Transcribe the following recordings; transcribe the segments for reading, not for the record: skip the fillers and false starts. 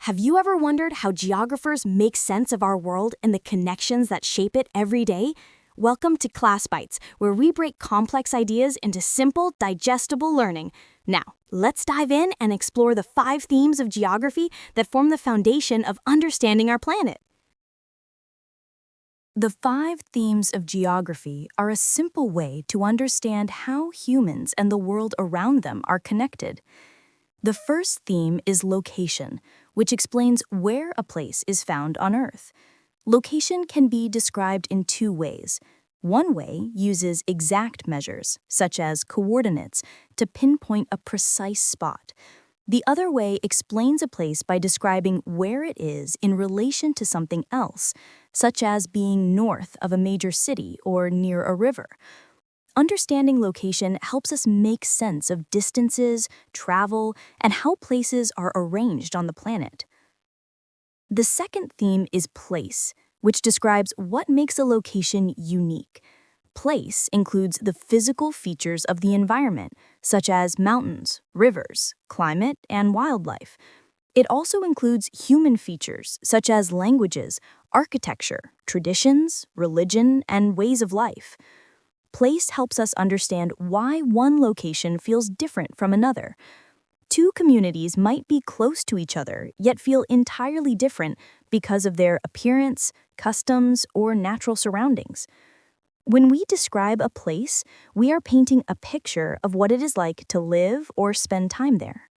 Have you ever wondered how geographers make sense of our world and the connections that shape it every day? Welcome to Class Bites, where we break complex ideas into simple, digestible learning. Now, let's dive in and explore the 5 themes of geography that form the foundation of understanding our planet. The 5 themes of geography are a simple way to understand how humans and the world around them are connected. The first theme is location, which explains where a place is found on Earth. Location can be described in 2 ways. One way uses exact measures, such as coordinates, to pinpoint a precise spot. The other way explains a place by describing where it is in relation to something else, such as being north of a major city or near a river. Understanding location helps us make sense of distances, travel, and how places are arranged on the planet. The second theme is place, which describes what makes a location unique. Place includes the physical features of the environment, such as mountains, rivers, climate, and wildlife. It also includes human features, such as languages, architecture, traditions, religion, and ways of life. Place helps us understand why one location feels different from another. 2 communities might be close to each other, yet feel entirely different because of their appearance, customs, or natural surroundings. When we describe a place, we are painting a picture of what it is like to live or spend time there.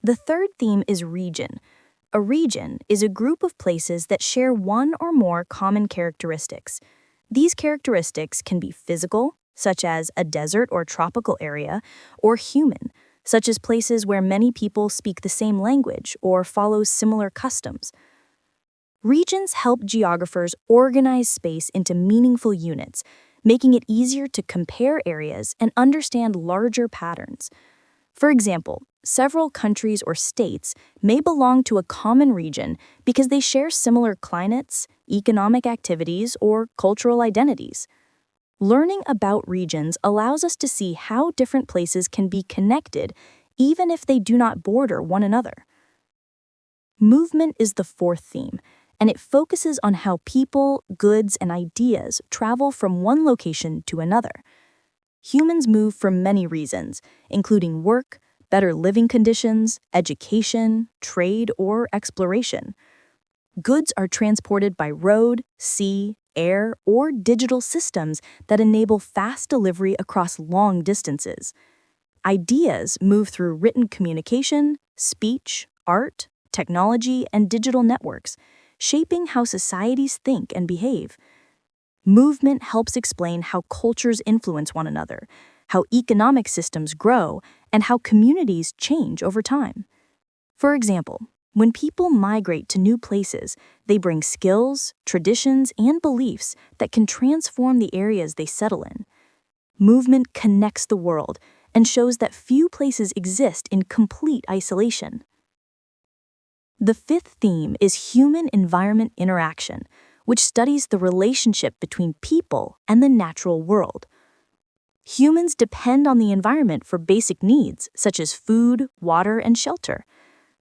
The third theme is region. A region is a group of places that share one or more common characteristics. These characteristics can be physical, such as a desert or tropical area, or human, such as places where many people speak the same language or follow similar customs. Regions help geographers organize space into meaningful units, making it easier to compare areas and understand larger patterns. For example, several countries or states may belong to a common region because they share similar climates, economic activities, or cultural identities. Learning about regions allows us to see how different places can be connected even if they do not border one another. Movement is the fourth theme, and it focuses on how people, goods, and ideas travel from one location to another. Humans move for many reasons, including work, better living conditions, education, trade, or exploration. Goods are transported by road, sea, air, or digital systems that enable fast delivery across long distances. Ideas move through written communication, speech, art, technology, and digital networks, shaping how societies think and behave. Movement helps explain how cultures influence one another, how economic systems grow, and how communities change over time. For example, when people migrate to new places, they bring skills, traditions, and beliefs that can transform the areas they settle in. Movement connects the world and shows that few places exist in complete isolation. The fifth theme is human-environment interaction, which studies the relationship between people and the natural world. Humans depend on the environment for basic needs, such as food, water, and shelter.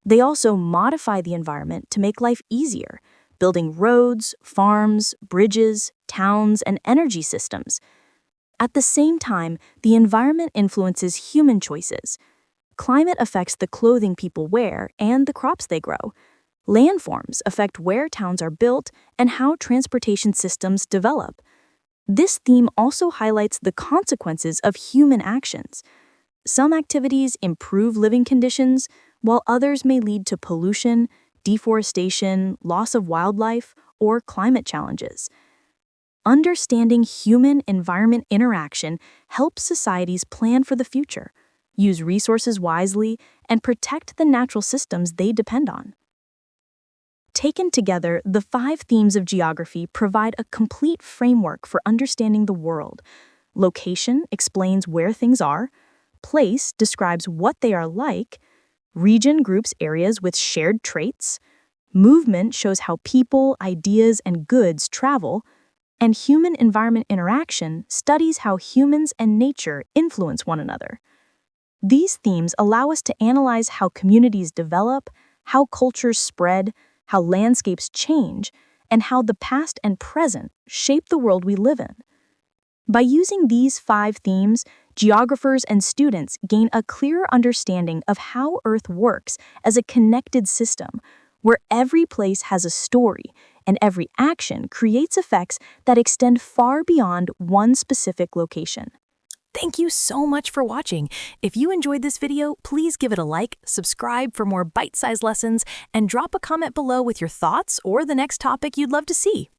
They also modify the environment to make life easier, building roads, farms, bridges, towns, and energy systems. At the same time, the environment influences human choices. Climate affects the clothing people wear and the crops they grow. Landforms affect where towns are built and how transportation systems develop. This theme also highlights the consequences of human actions. Some activities improve living conditions, while others may lead to pollution, deforestation, loss of wildlife, or climate challenges. Understanding human-environment interaction helps societies plan for the future, use resources wisely, and protect the natural systems they depend on. Taken together, the 5 themes of geography provide a complete framework for understanding the world. Location explains where things are, place describes what they are like, region groups areas with shared traits, movement shows how people, ideas, and goods travel, and human-environment interaction studies how humans and nature influence one another. These themes allow us to analyze how communities develop, how cultures spread, how landscapes change, and how the past and present shape the world we live in. By using these 5 themes, geographers and students gain a clearer understanding of how Earth works as a connected system, where every place has a story and every action creates effects that extend far beyond one specific location. Thank you so much for watching. If you enjoyed this video, please give it a like, subscribe for more bite-sized lessons, and drop a comment below with your thoughts or the next topic you'd love to see.